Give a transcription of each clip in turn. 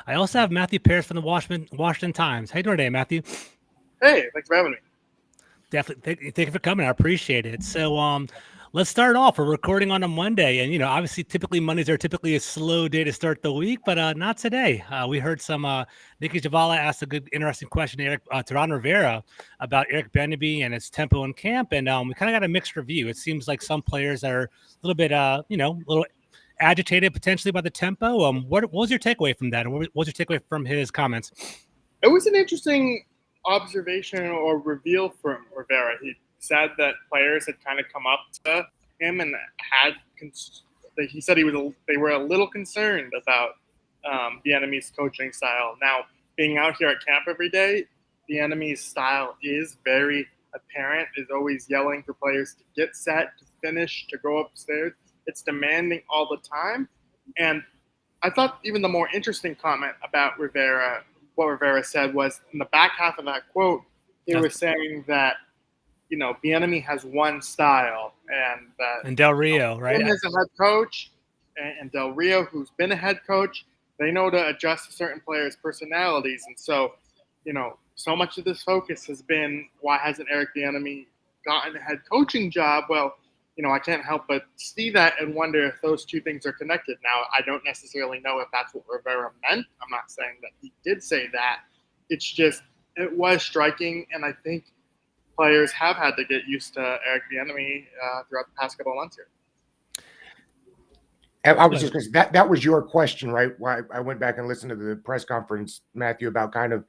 I also have Matthew Paris from the Washington Times. How you doing today, Matthew? Hey, thanks for having me. Definitely. Thank you for coming. I appreciate it. So, let's start off. We're recording on a Monday, and obviously, typically Mondays are typically a slow day to start the week, but not today. We heard some Nikki Javala asked a good, interesting question to Eric Teran Rivera about Eric Bieniemy and his tempo in camp, and we kind of got a mixed review. It seems like some players are a little bit, a little agitated potentially by the tempo. What was your takeaway from that, and what was your takeaway from his comments? It was an interesting observation or reveal from Rivera. He said that players had kind of come up to him and had. He said they were a little concerned about the enemy's coaching style. Now, being out here at camp every day, the enemy's style is very apparent. Is always yelling for players to get set, to finish, to go upstairs. It's demanding all the time, and I thought even the more interesting comment about Rivera, what Rivera said was in the back half of that quote, he was saying that, Bieniemy has one style and Del Rio, right? Him as a head coach and Del Rio, who's been a head coach, they know to adjust to certain players' personalities. And so, so much of this focus has been, why hasn't Eric Bieniemy gotten a head coaching job? Well, I can't help but see that and wonder if those two things are connected. Now, I don't necessarily know if that's what Rivera meant. I'm not saying that he did say that. It's just, it was striking, and I think players have had to get used to Eric Bieniemy throughout the past couple of months here. I was just because that was your question, right? Why I went back and listened to the press conference, Matthew, about kind of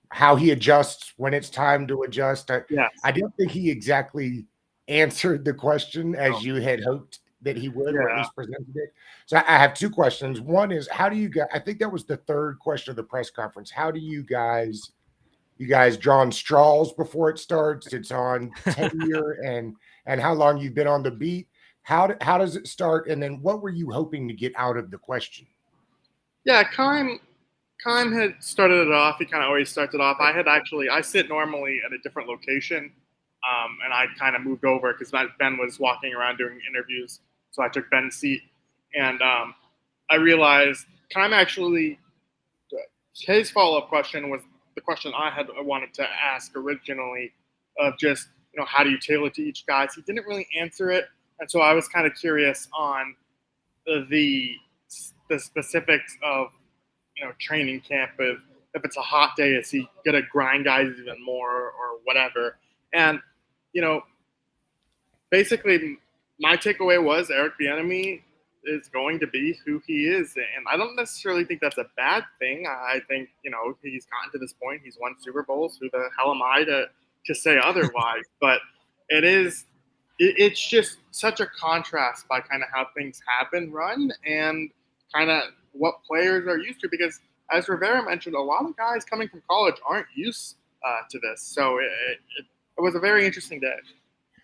how he adjusts when it's time to adjust. Yes. I didn't think he exactly answered the question as you had hoped that he would, or at least presented it. So I have two questions. One is, how do you guys, I think that was the third question of the press conference. How do you guys drawing straws before it starts? It's on tenure and how long you've been on the beat. How does it start? And then what were you hoping to get out of the question? Yeah, Keim had started it off. He kind of always starts it off. I sit normally at a different location. And I kind of moved over because Ben was walking around doing interviews. So I took Ben's seat. And I realized his follow-up question was the question I wanted to ask originally of just, how do you tailor to each guy? So he didn't really answer it. And so I was kind of curious on the specifics of, training camp. If it's a hot day, is he going to grind guys even more or whatever? And basically, my takeaway was Eric Bieniemy is going to be who he is, and I don't necessarily think that's a bad thing. I think he's gotten to this point. He's won Super Bowls. Who the hell am I to say otherwise? But it's just such a contrast by kind of how things have been run and kind of what players are used to. Because as Rivera mentioned, a lot of guys coming from college aren't used to this, so it was a very interesting day.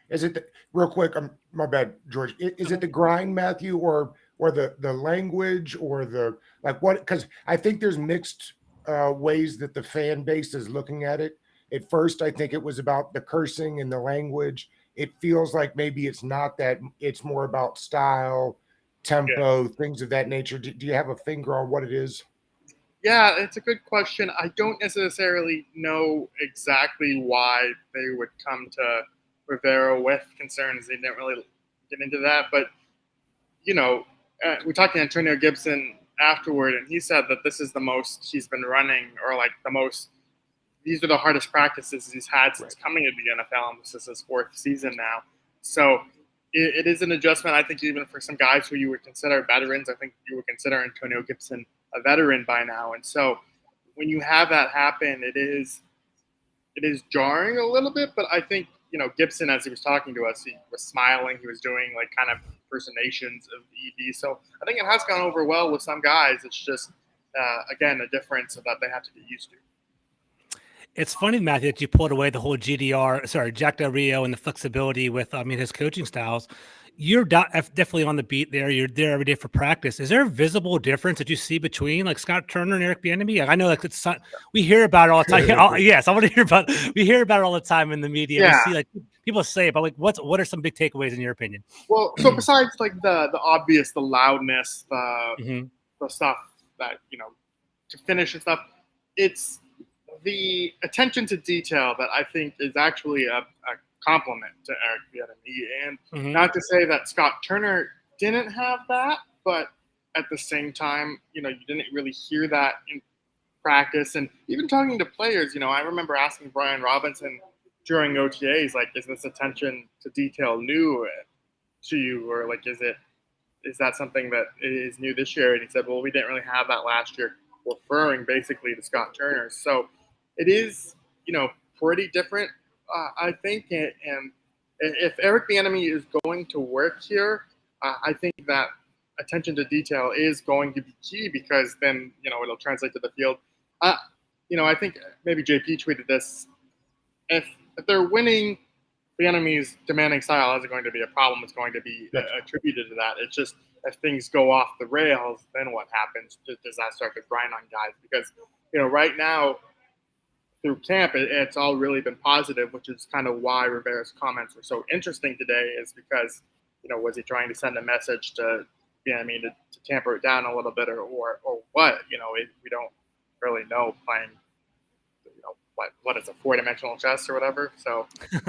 Is it real quick? My bad, George. Is it the grind, Matthew, or the language, or the what? Because I think there's mixed ways that the fan base is looking at it. At first, I think it was about the cursing and the language. It feels like maybe it's not that. It's more about style, tempo, things of that nature. Do you have a finger on what it is? Yeah, it's a good question. I don't necessarily know exactly why they would come to Rivera with concerns. They didn't really get into that. But, we talked to Antonio Gibson afterward, and he said that this is the most he's been running, or these are the hardest practices he's had since coming to the NFL, and this is his fourth season now. So it is an adjustment, I think, even for some guys who you would consider veterans. I think you would consider Antonio Gibson a veteran by now. And so when you have that happen, it is jarring a little bit, but I think, Gibson, as he was talking to us, he was smiling. He was doing kind of impersonations of the ED. So I think it has gone over well with some guys. It's just, again, a difference that they have to get used to. It's funny, Matthew, that you pulled away the whole Jack Del Rio and the flexibility with, his coaching styles. You're definitely on the beat there. You're there every day for practice. Is there a visible difference that you see between Scott Turner and Eric Bieniemy? I know we hear about it all the time. Yes, I want to hear about. We hear about it all the time in the media. Yeah. We see people say it, but what are some big takeaways in your opinion? Well, so besides the obvious, the loudness, the stuff that to finish and stuff. It's the attention to detail that I think is actually a compliment to Eric Bieniemy. And Mhm. not to say that Scott Turner didn't have that, but at the same time, you didn't really hear that in practice. And even talking to players, I remember asking Brian Robinson during OTAs, like, is this attention to detail new to you, or like, is that something that is new this year? And he said, well, we didn't really have that last year, referring basically to Scott Turner. So it is, pretty different, I think. And if Eric Bieniemy is going to work here, I think that attention to detail is going to be key, because then, it'll translate to the field. I think maybe JP tweeted this. If they're winning, Bieniemy's demanding style isn't going to be a problem. It's going to be attributed to that. It's just, if things go off the rails, then what happens? Does that start to grind on guys? Because, right now through camp, it's all really been positive, which is kind of why Rivera's comments were so interesting today, is because, was he trying to send a message to Bieniemy to tamper it down a little bit, or what? We don't really know, playing, what is a 4-dimensional chess or whatever. So yeah,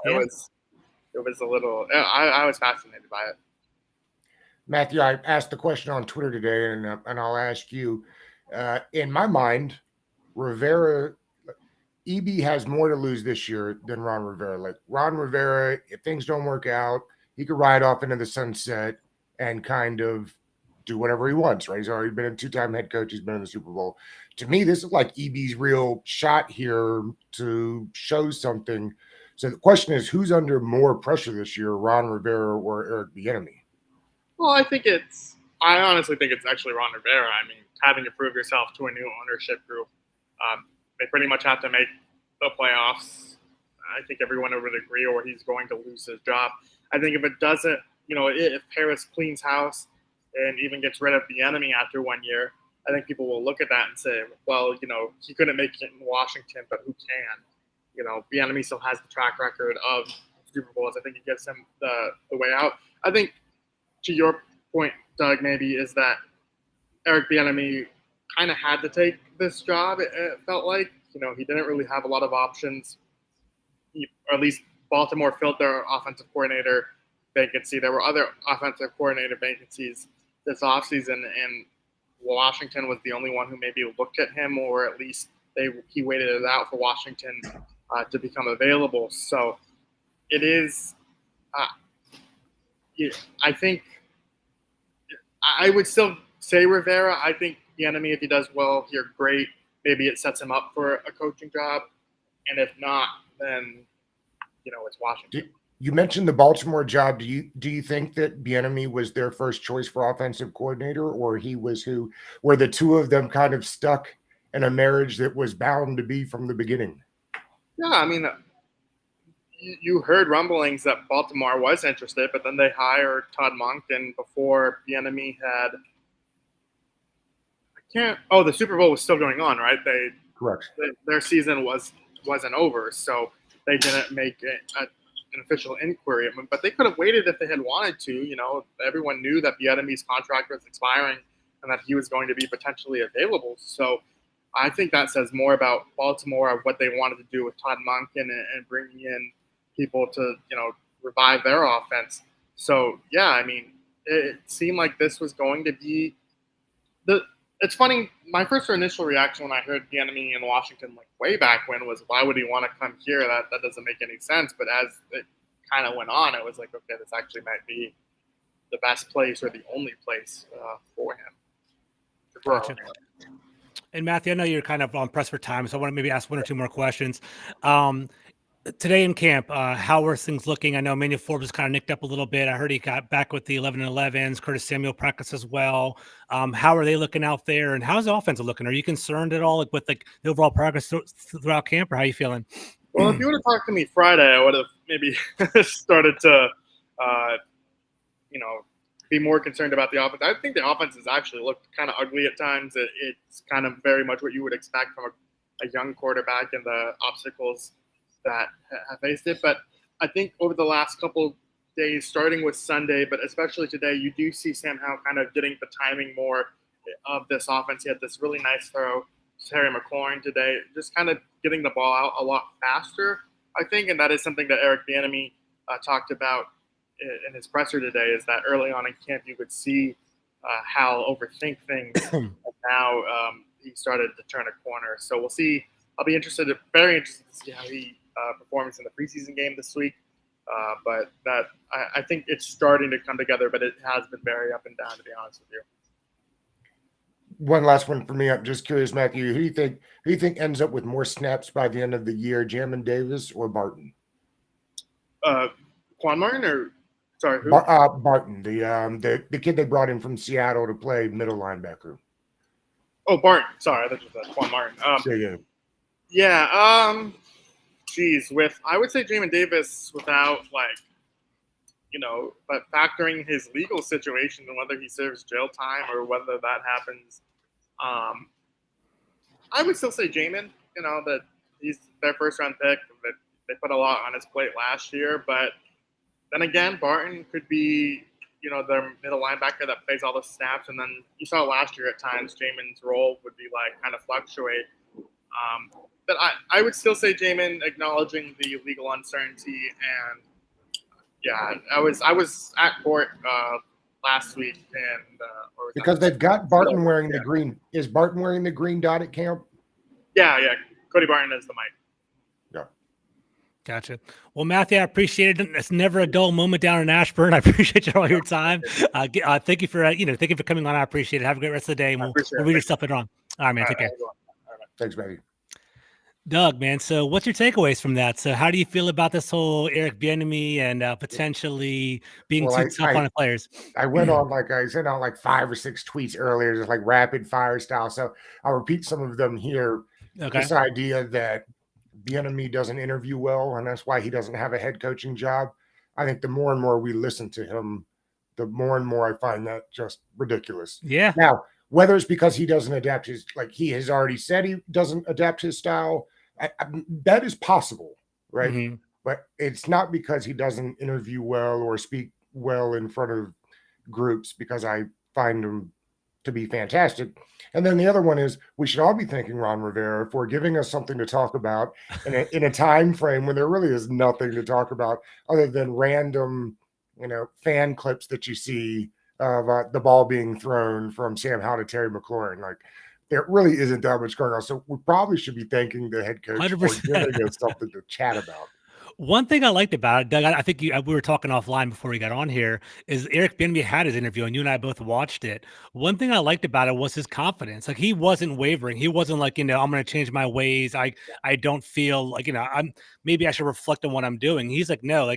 Yeah. it was a little. I was fascinated by it. Matthew, I asked the question on Twitter today, and I'll ask you. In my mind, Rivera, EB has more to lose this year than Ron Rivera. Like Ron Rivera, if things don't work out, he could ride off into the sunset and kind of do whatever he wants, right? He's already been a 2-time head coach. He's been in the Super Bowl. To me, this is like EB's real shot here to show something. So the question is, who's under more pressure this year, Ron Rivera or Eric Bieniemy? Well, I honestly think it's actually Ron Rivera. I mean, having to prove yourself to a new ownership group, they pretty much have to make the playoffs. I think everyone would agree, or he's going to lose his job. I think if it doesn't, if Harris cleans house and even gets rid of Bieniemy after 1 year, I think people will look at that and say, well, he couldn't make it in Washington, but who can? Bieniemy still has the track record of Super Bowls. I think it gives him the way out. I think, to your point, Doug, maybe, is that Eric Bieniemy kind of had to take this job. It felt like, he didn't really have a lot of options. Or at least Baltimore filled their offensive coordinator vacancy. There were other offensive coordinator vacancies this offseason, and Washington was the only one who maybe looked at him, or at least he waited it out for Washington to become available. So it is, I think, I would still say Rivera. I think Bieniemy, if he does well here, great. Maybe it sets him up for a coaching job, and if not, then it's Washington. You mentioned the Baltimore job. Do you think that Bieniemy was their first choice for offensive coordinator, or he was who? Were the two of them kind of stuck in a marriage that was bound to be from the beginning? Yeah, I mean, you heard rumblings that Baltimore was interested, but then they hired Todd Monken before Bieniemy had. The Super Bowl was still going on, right? Correct. Their season wasn't over, so they didn't make an official inquiry. But they could have waited if they had wanted to. Everyone knew that Bieniemy's contract was expiring and that he was going to be potentially available. So I think that says more about Baltimore, of what they wanted to do with Todd Monken and bringing in people to revive their offense. So yeah, I mean, it seemed like this was going to be It's funny. My first initial reaction when I heard Bieniemy in Washington, like way back when, was, why would he want to come here? That doesn't make any sense. But as it kind of went on, it was like, okay, this actually might be the best place, or the only place for him. Gotcha. And Matthew, I know you're kind of pressed for time, so I want to maybe ask one or two more questions. Today in camp, how were things looking? I know Emmanuel Forbes is kind of nicked up a little bit. I heard he got back with the 11-11s. Curtis Samuel practiced as well. How are they looking out there? And how's the offense looking? Are you concerned at all with the overall progress throughout camp, or how are you feeling? Well, if you would have talked to me Friday, I would have maybe started to, be more concerned about the offense. I think the offense has actually looked kind of ugly at times. It's kind of very much what you would expect from a young quarterback, and the obstacles that have faced it. But I think over the last couple days, starting with Sunday, but especially today, you do see Sam Howell kind of getting the timing more of this offense. He had this really nice throw to Terry McLaurin today, just kind of getting the ball out a lot faster, I think, and that is something that Eric Bieniemy talked about in his presser today, is that early on in camp you could see Hal overthink things. And now he started to turn a corner. So we'll see. I'll be very interested to see how he performs in the preseason game this week. But that I think it's starting to come together, but it has been very up and down, to be honest with you. One last one for me. I'm just curious, Matthew. Who do you think ends up with more snaps by the end of the year, Jamin Davis or Barton? Quan Martin, or sorry, who? Barton, the kid they brought in from Seattle to play middle linebacker. Oh, Barton. Sorry, I thought you said Quan Martin. Yeah. Geez, I would say Jamin Davis without but factoring his legal situation and whether he serves jail time or whether that happens, I would still say Jamin. That he's their first round pick. That they put a lot on his plate last year, but then again, Barton could be their middle linebacker that plays all the snaps, and then you saw last year at times Jamin's role would be kind of fluctuate. But I would still say Jamin, acknowledging the legal uncertainty, and yeah, I was at court last week, and because they've got Barton wearing the green. Is Barton wearing the green dot at camp? Yeah. Cody Barton is the mic. Yeah. Gotcha. Well, Matthew, I appreciate it. It's never a dull moment down in Ashburn. I appreciate all your time. Thank you for thank you for coming on. I appreciate it. Have a great rest of the day, and we'll read your stuff later on. All right, man. Take care. Thanks, Matthew. Doug, man, so what's your takeaways from that? So how do you feel about this whole Eric Bieniemy and potentially being too tough on the players? I went on, I sent out 5 or 6 tweets earlier, just rapid fire style. So I'll repeat some of them here. Okay. This idea that Bieniemy doesn't interview well, and that's why he doesn't have a head coaching job. I think the more and more we listen to him, the more and more I find that just ridiculous. Yeah. Now, whether it's because he doesn't adapt his, he has already said he doesn't adapt his style, that is possible, right? Mm-hmm. But it's not because he doesn't interview well or speak well in front of groups, because I find him to be fantastic. And then the other one is, we should all be thanking Ron Rivera for giving us something to talk about in a time frame when there really is nothing to talk about other than random, fan clips that you see of the ball being thrown from Sam Howell to Terry McLaurin. There really isn't that much going on. So we probably should be thanking the head coach 100%. for giving us something to chat about. One thing I liked about it, Doug, I think we were talking offline before we got on here, is Eric Bieniemy had his interview, and you and I both watched it. One thing I liked about it was his confidence. He wasn't wavering. He wasn't I'm going to change my ways. I don't feel maybe I should reflect on what I'm doing. He's no,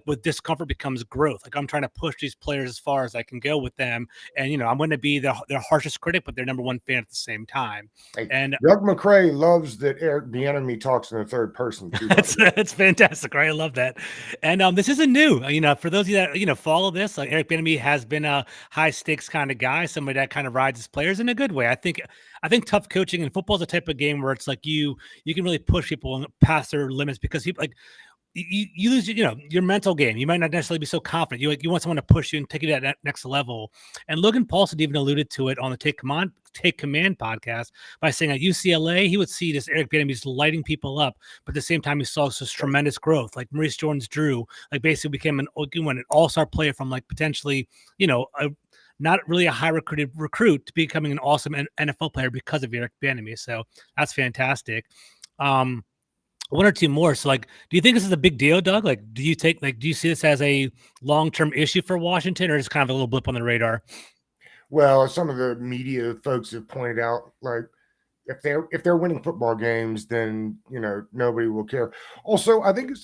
with discomfort becomes growth. I'm trying to push these players as far as I can go with them. And, I'm going to be their harshest critic, but their number one fan at the same time. And Doug McCray loves that Eric Bieniemy talks in the third person too. It's fantastic, right? I love that. And this isn't new. For those of you that follow this, Eric Bieniemy has been a high stakes kind of guy, somebody that kind of rides his players in a good way. I think tough coaching in football is a type of game where it's you can really push people past their limits, because you lose, your mental game. You might not necessarily be so confident. You want someone to push you and take you to that next level. And Logan Paulson even alluded to it on the Take Command podcast by saying at UCLA, he would see this Eric Bieniemy just lighting people up, but at the same time, he saw this tremendous growth. Maurice Jones-Drew, basically became an all-star player from potentially, not really a high recruit to becoming an awesome NFL player because of Eric Bieniemy. So that's fantastic. One or two more. So, do you think this is a big deal, Doug? Do you see this as a long-term issue for Washington, or just kind of a little blip on the radar? Well, some of the media folks have pointed out, if they're winning football games, then nobody will care. Also, I think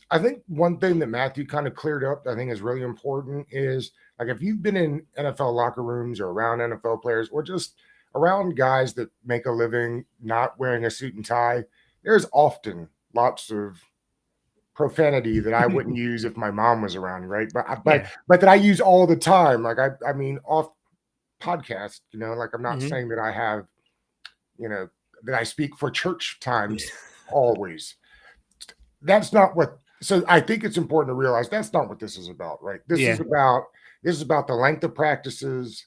one thing that Matthew kind of cleared up, I think is really important, is if you've been in NFL locker rooms or around NFL players or just around guys that make a living not wearing a suit and tie, there's often lots of profanity that I wouldn't use if my mom was around, right? But that I use all the time. I mean, off podcast, I'm not saying that I have, that I speak for church times always. That's not what. So I think it's important to realize that's not what this is about, right? This is about the length of practices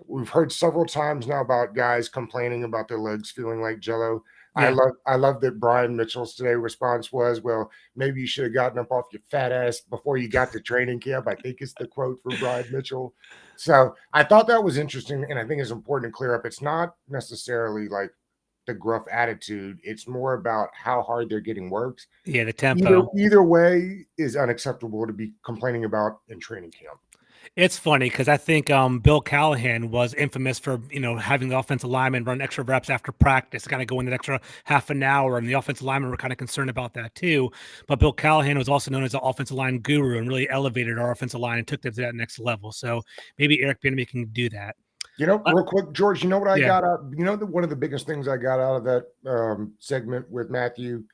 We've heard several times now about guys complaining about their legs feeling like jello. Yeah. I love that Brian Mitchell's today response was, well, maybe you should have gotten up off your fat ass before you got to training camp. I think it's the quote from Brian Mitchell. So I thought that was interesting, and I think it's important to clear up. It's not necessarily like the gruff attitude. It's more about how hard they're getting worked. Yeah, the tempo. Either way is unacceptable to be complaining about in training camp. It's funny because I think Bill Callahan was infamous for, having the offensive lineman run extra reps after practice, kind of go in an extra half an hour, and the offensive linemen were kind of concerned about that too. But Bill Callahan was also known as the offensive line guru and really elevated our offensive line and took them to that next level. So maybe Eric Bieniemy can do that. Real quick, George, you know what I Yeah. got out? One of the biggest things I got out of that segment with Matthew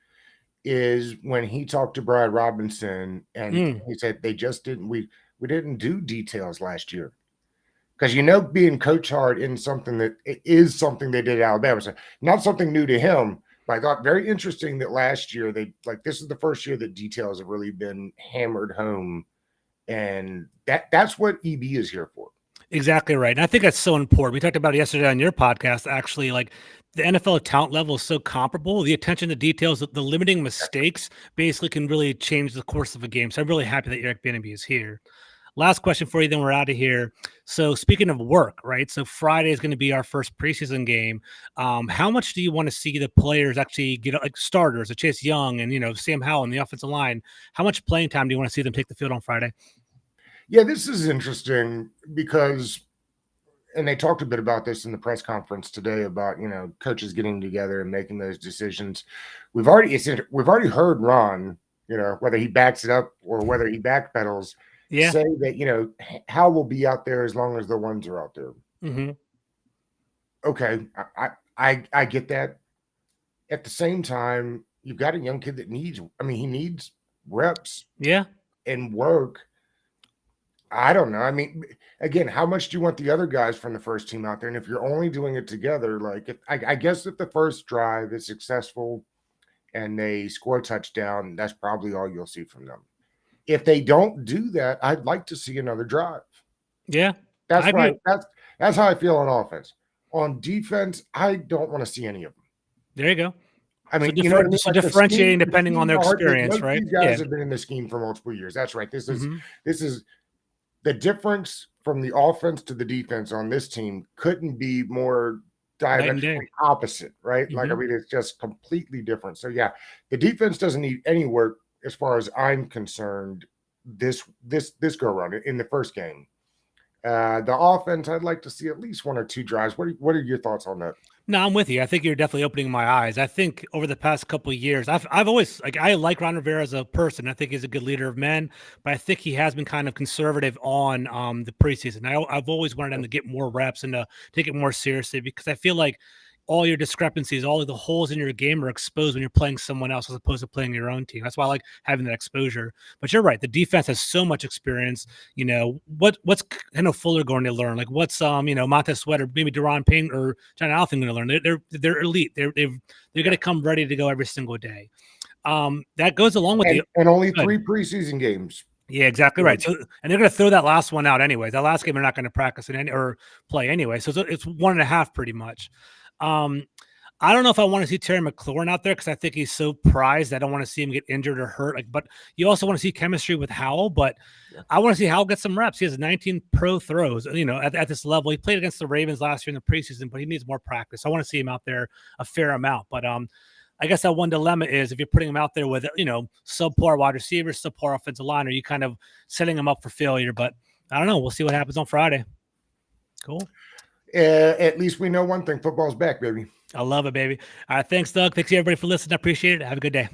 is when he talked to Brad Robinson and he said we didn't do details last year. Because being coach hard in something that it is something they did at Alabama. So not something new to him, but I thought very interesting that last year this is the first year that details have really been hammered home. And that's what EB is here for. Exactly right. And I think that's so important. We talked about it yesterday on your podcast, actually, like the NFL talent level is so comparable. The attention to details, the limiting mistakes basically can really change the course of a game. So I'm really happy that Eric Bieniemy is here. Last question for you, then we're out of here. So speaking of work, right? So Friday is going to be our first preseason game. How much do you want to see the players actually get, like starters, Chase Young and, Sam Howell on the offensive line? How much playing time do you want to see them take the field on Friday? Yeah, this is interesting because, and they talked a bit about this in the press conference today about, coaches getting together and making those decisions. We've already heard Ron, whether he backs it up or whether he backpedals, say that, Hal will be out there as long as the ones are out there. Mm-hmm. Okay. I get that. At the same time, you've got a young kid that he needs reps and work. I don't know. I mean, again, how much do you want the other guys from the first team out there? And if you're only doing it together, like I guess if the first drive is successful and they score a touchdown, that's probably all you'll see from them. If they don't do that, I'd like to see another drive. Yeah. That's right. That's how I feel on offense. On defense, I don't want to see any of them. There you go. I mean, so differentiating depending on their experience, right? These guys have been in the scheme for multiple years. That's right. This is the difference from the offense to the defense on this team couldn't be more diametrically opposite, right? Mm-hmm. Like, I mean, it's just completely different. So yeah, the defense doesn't need any work as far as I'm concerned this go around in the first game. The offense, I'd like to see at least one or two drives. What are your thoughts on that? No, I'm with you. I think you're definitely opening my eyes. I think over the past couple of years, I've always I like Ron Rivera as a person. I think he's a good leader of men, but I think he has been kind of conservative on the preseason. I've always wanted him to get more reps and to take it more seriously because I feel like all your discrepancies, all of the holes in your game are exposed when you're playing someone else as opposed to playing your own team. That's why I like having that exposure. But you're right. The defense has so much experience. What's Fuller going to learn? Like what's Montez Sweat or maybe Deron Payne or John Alfin going to learn? They're elite. They're going to come ready to go every single day. That goes along with and only 3 preseason games. Yeah, exactly right. So, and they're going to throw that last one out anyway. That last game they're not going to practice or play anyway. So it's 1.5 pretty much. I don't know if I want to see Terry McLaurin out there because I think he's so prized. I don't want to see him get injured or hurt. But you also want to see chemistry with Howell. But I want to see Howell get some reps. He has 19 pro throws. At this level, he played against the Ravens last year in the preseason, but he needs more practice. I want to see him out there a fair amount. But I guess that one dilemma is if you're putting him out there with subpar wide receivers, subpar offensive line, are you kind of setting him up for failure? But I don't know. We'll see what happens on Friday. Cool. At least we know one thing: football's back, baby. I love it, baby. All right. Thanks, Doug. Thanks, everybody, for listening. I appreciate it. Have a good day.